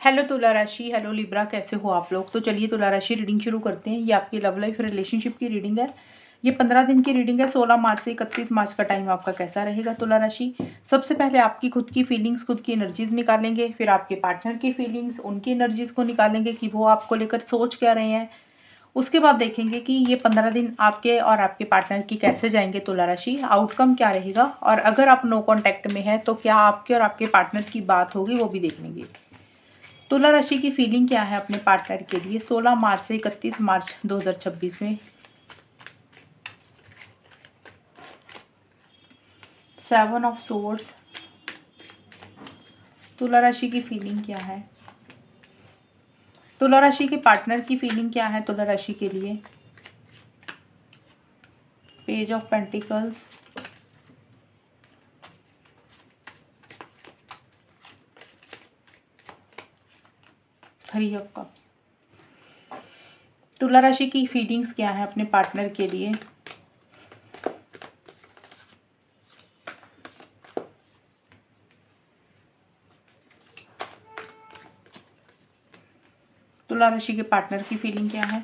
Hello तुला राशि, hello Libra, कैसे हो आप लोग। तो चलिए तुला राशि रीडिंग शुरू करते हैं। ये आपकी लव लाइफ रिलेशनशिप की रीडिंग है। ये 15 दिन की रीडिंग है। 16 मार्च से 31 मार्च का टाइम आपका कैसा रहेगा तुला राशि। सबसे पहले आपकी खुद की फीलिंग्स, खुद की एनर्जीज निकालेंगे, फिर आपके पार्टनर की फीलिंग्स, उनकी एनर्जीज को निकालेंगे कि वो आपको लेकर सोच क्या रहे हैं। उसके बाद देखेंगे कि ये 15 दिन आपके और आपके पार्टनर की कैसे जाएंगे तुला राशि, आउटकम क्या रहेगा, और अगर आप नो कॉन्टैक्ट में हैं तो क्या आपके और आपके पार्टनर की बात होगी, वो भी देख लेंगे। तुला राशि की फीलिंग क्या है अपने पार्टनर के लिए 16 मार्च से 31 मार्च 2026 में। 7 ऑफ सोर्ड्स। तुला राशि की फीलिंग क्या है, तुला राशि के पार्टनर की फीलिंग क्या है तुला राशि के लिए। Page of pentacles, 3 of cups. तुला राशि की फीलिंग्स क्या है अपने पार्टनर के लिए। तुला राशि के पार्टनर की फीलिंग क्या है।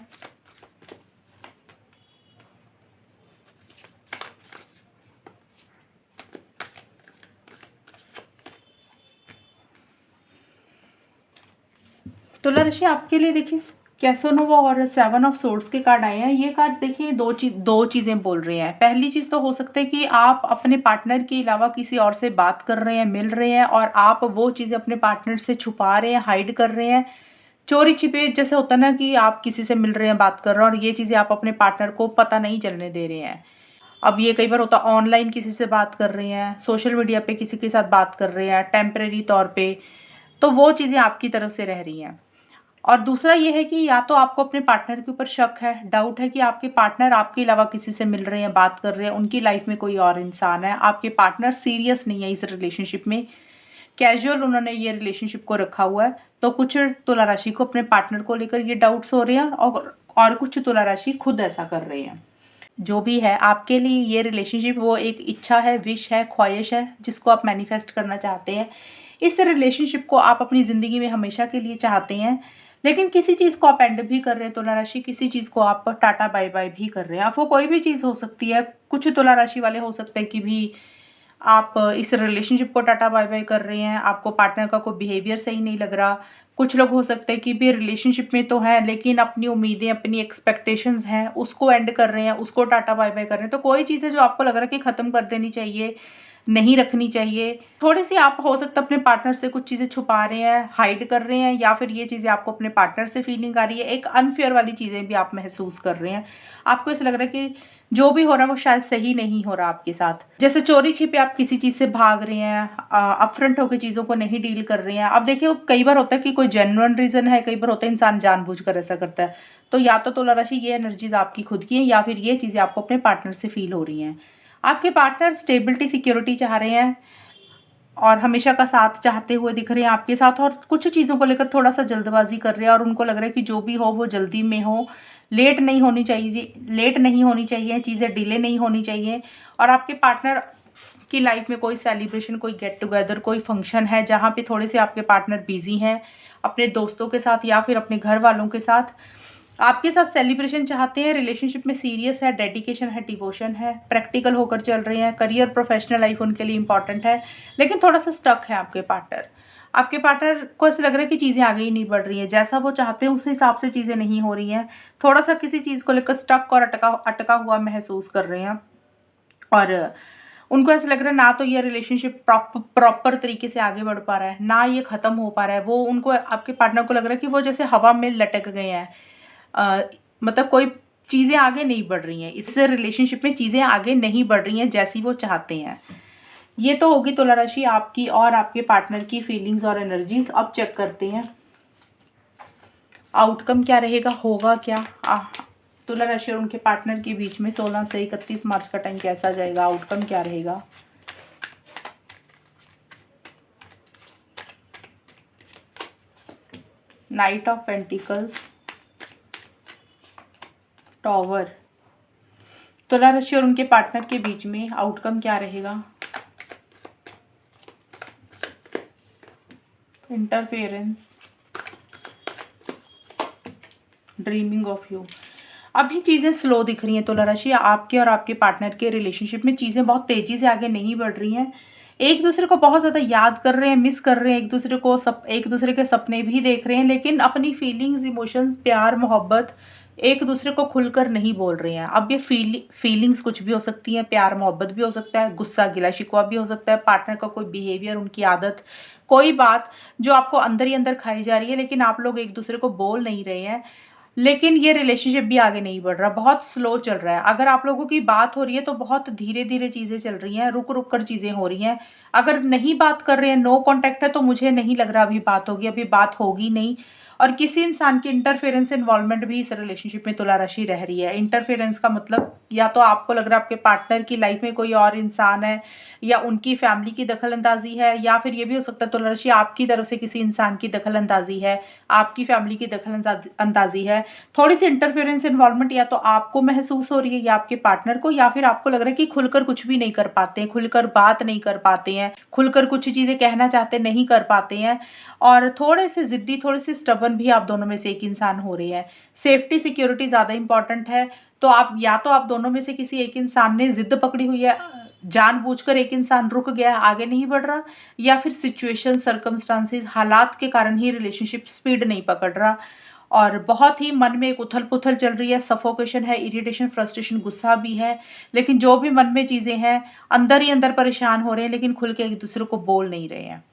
तुला राशि आपके लिए देखिए कैसोनोवा और 7 ऑफ सोर्ड्स के कार्ड आए हैं। ये कार्ड देखिए दो चीज़ें बोल रहे हैं। पहली चीज़ तो हो सकता है कि आप अपने पार्टनर के अलावा किसी और से बात कर रहे हैं, मिल रहे हैं, और आप वो चीज़ें अपने पार्टनर से छुपा रहे हैं, हाइड कर रहे हैं, चोरी छिपे। जैसे होता है ना कि आप किसी से मिल रहे हैं, बात कर रहे हैं, और ये चीज़ें आप अपने पार्टनर को पता नहीं चलने दे रहे हैं। अब ये कई बार होता है ऑनलाइन किसी से बात कर रहे हैं, सोशल मीडिया पे किसी के साथ बात कर रहे हैं टेम्परेरी तौर पे, तो वो चीज़ें आपकी तरफ से रह रही हैं। और दूसरा ये है कि या तो आपको अपने पार्टनर के ऊपर शक है, डाउट है कि आपके पार्टनर आपके अलावा किसी से मिल रहे हैं, बात कर रहे हैं, उनकी लाइफ में कोई और इंसान है, आपके पार्टनर सीरियस नहीं है इस रिलेशनशिप में, कैजुअल उन्होंने ये रिलेशनशिप को रखा हुआ है। तो कुछ तुला राशि को अपने पार्टनर को लेकर ये डाउट्स हो रहे हैं, और कुछ तुला राशि खुद ऐसा कर रहे हैं। जो भी है आपके लिए ये रिलेशनशिप वो एक इच्छा है, विश है, ख्वाहिश है, जिसको आप मैनिफेस्ट करना चाहते हैं। इस रिलेशनशिप को आप अपनी ज़िंदगी में हमेशा के लिए चाहते हैं, लेकिन किसी चीज़ को आप एंड भी कर रहे हैं तुला राशि, किसी चीज़ को आप टाटा बाय बाय भी कर रहे हैं। आप वो कोई भी चीज़ हो सकती है। कुछ तुला राशि वाले हो सकते हैं कि भी आप इस रिलेशनशिप को टाटा बाय बाय कर रहे हैं, आपको पार्टनर का कोई बिहेवियर सही नहीं लग रहा। कुछ लोग हो सकते हैं कि भी रिलेशनशिप में तो हैं, लेकिन अपनी उम्मीदें, अपनी एक्सपेक्टेशंस हैं, उसको एंड कर रहे हैं, उसको टाटा बाय बाय कर रहे हैं। तो कोई चीज़ है जो आपको लग रहा है कि ख़त्म कर देनी चाहिए, नहीं रखनी चाहिए। थोड़ी-सी आप हो सकता है अपने पार्टनर से कुछ चीज़ें छुपा रहे हैं, हाइड कर रहे हैं, या फिर ये चीज़ें आपको अपने पार्टनर से फीलिंग आ रही है। एक अनफेयर वाली चीज़ें भी आप महसूस कर रहे हैं। आपको ऐसा लग रहा है कि जो भी हो रहा है वो शायद सही नहीं हो रहा आपके साथ। जैसे चोरी-छिपे आप किसी चीज़ से भाग रहे हैं, अपफ्रंट होके चीज़ों को नहीं डील कर रहे हैं। अब देखिए कई बार होता है कि कोई जेन्युइन रीज़न है, कई बार होता है इंसान जानबूझकर ऐसा करता है। तो या तो तुला राशि ये एनर्जीज़ आपकी खुद की हैं, या फिर ये चीज़ें आपको अपने पार्टनर से फ़ील हो रही हैं। आपके पार्टनर स्टेबिलिटी, सिक्योरिटी चाह रहे हैं, और हमेशा का साथ चाहते हुए दिख रहे हैं आपके साथ, और कुछ चीज़ों को लेकर थोड़ा-सा जल्दबाज़ी कर रहे हैं, और उनको लग रहा है कि जो भी हो वो जल्दी में हो, लेट नहीं होनी चाहिए, चीज़ें डिले नहीं होनी चाहिए। और आपके पार्टनर की लाइफ में कोई सेलिब्रेशन, कोई गेट टुगेदर, कोई फंक्शन है जहाँ पे थोड़े से आपके पार्टनर बिज़ी हैं, अपने दोस्तों के साथ या फिर अपने घर वालों के साथ। आपके साथ सेलिब्रेशन चाहते हैं, रिलेशनशिप में सीरियस है, डेडिकेशन है, डिवोशन है, प्रैक्टिकल होकर चल रहे हैं, करियर, प्रोफेशनल लाइफ उनके लिए इंपॉर्टेंट है, लेकिन थोड़ा-सा स्टक है आपके पार्टनर। आपके पार्टनर को ऐसा लग रहा है कि चीज़ें आगे ही नहीं बढ़ रही हैं, जैसा वो चाहते हैं उस हिसाब से चीज़ें नहीं हो रही हैं। थोड़ा-सा किसी चीज़ को लेकर स्टक और अटका अटका हुआ महसूस कर रहे हैं, और उनको ऐसा लग रहा है ना तो ये रिलेशनशिप प्रॉपर तरीके से आगे बढ़ पा रहा है, ना ये ख़त्म हो पा रहा है। वो उनको, आपके पार्टनर को लग रहा है कि वो जैसे हवा में लटक गए हैं। अ, मतलब कोई चीज़ें आगे नहीं बढ़ रही हैं, इस रिलेशनशिप में चीज़ें आगे नहीं बढ़ रही हैं जैसी वो चाहते हैं। ये तो होगी तुला राशि आपकी और आपके पार्टनर की फीलिंग्स और एनर्जीज। अब चेक करते हैं आउटकम क्या रहेगा, होगा क्या। तुला राशि और उनके पार्टनर के बीच में 16 से 31 मार्च का टाइम कैसा जाएगा, आउटकम क्या रहेगा। Night of pentacles, tower. तुला राशि और उनके पार्टनर के बीच में आउटकम क्या रहेगा। Interference, dreaming of you. अभी चीज़ें स्लो दिख रही हैं तुला राशि, आपके और आपके पार्टनर के रिलेशनशिप में चीज़ें बहुत तेज़ी से आगे नहीं बढ़ रही हैं। एक दूसरे को बहुत ज़्यादा याद कर रहे हैं, मिस कर रहे हैं, एक दूसरे के सपने भी देख रहे हैं, लेकिन अपनी फीलिंग्स, इमोशंस, प्यार, मोहब्बत एक दूसरे को खुलकर नहीं बोल रहे हैं। अब ये फीलिंग्स कुछ भी हो सकती हैं, प्यार मोहब्बत भी हो सकता है, गुस्सा गिला शिकवा भी हो सकता है, पार्टनर का कोई बिहेवियर, उनकी आदत, कोई बात जो आपको अंदर ही अंदर खाई जा रही है, लेकिन आप लोग एक दूसरे को बोल नहीं रहे हैं। लेकिन ये रिलेशनशिप भी आगे नहीं बढ़ रहा, बहुत स्लो चल रहा है। अगर आप लोगों की बात हो रही है तो बहुत धीरे-धीरे चीज़ें चल रही हैं, रुक-रुक कर चीज़ें हो रही हैं। अगर नहीं बात कर रहे हैं, नो कॉन्टैक्ट है, तो मुझे नहीं लग रहा अभी बात होगी, अभी बात होगी नहीं। और किसी इंसान की इंटरफेरेंस, इन्वॉल्वमेंट भी इस रिलेशनशिप में तुला राशि रह रही है। इंटरफेरेंस का मतलब या तो आपको लग रहा है आपके पार्टनर की लाइफ में कोई और इंसान है, या उनकी फैमिली की दखल-अंदाज़ी है, या फिर ये भी हो सकता है तुला राशि आपकी तरफ से किसी इंसान की दखल-अंदाज़ी है, आपकी फैमिली की दखल-अंदाज़ी है। थोड़ी-सी इंटरफेरेंस, इन्वॉल्वमेंट या तो आपको महसूस हो रही है या आपके पार्टनर को, या फिर आपको लग रहा है कि खुलकर कुछ भी नहीं कर पाते हैं, खुलकर बात नहीं कर पाते हैं, खुलकर कुछ चीज़ें कहना चाहते नहीं कर पाते हैं, और थोड़े-से ज़िद्दी, थोड़े-से स्टबर्न भी आप दोनों में से एक इंसान हो रहे हैं। सेफ्टी, सिक्योरिटी ज़्यादा इम्पोर्टेंट है, तो आप दोनों में से किसी एक इंसान ने ज़िद पकड़ी हुई है, जानबूझकर एक इंसान रुक गया, आगे नहीं बढ़ रहा, या फिर सिचुएशन, सर्कमस्टांसेस, हालात के कारण ही रिलेशनशिप स्पीड नहीं पकड़ रहा, और बहुत ही मन में एक उथल-पुथल चल रही है, सफोकेशन है, इरिटेशन, फ्रस्ट्रेशन, गुस्सा भी है। लेकिन जो भी मन में चीज़ें हैं, अंदर ही अंदर परेशान हो रहे हैं, लेकिन खुल के एक-दूसरे को बोल नहीं रहे हैं।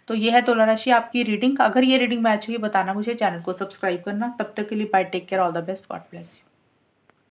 तो ये है तुला राशि आपकी रीडिंग। अगर ये रीडिंग मैच हुई, बताना मुझे, चैनल को सब्सक्राइब करना। तब तक के लिए bye, take care, all the best, God bless you.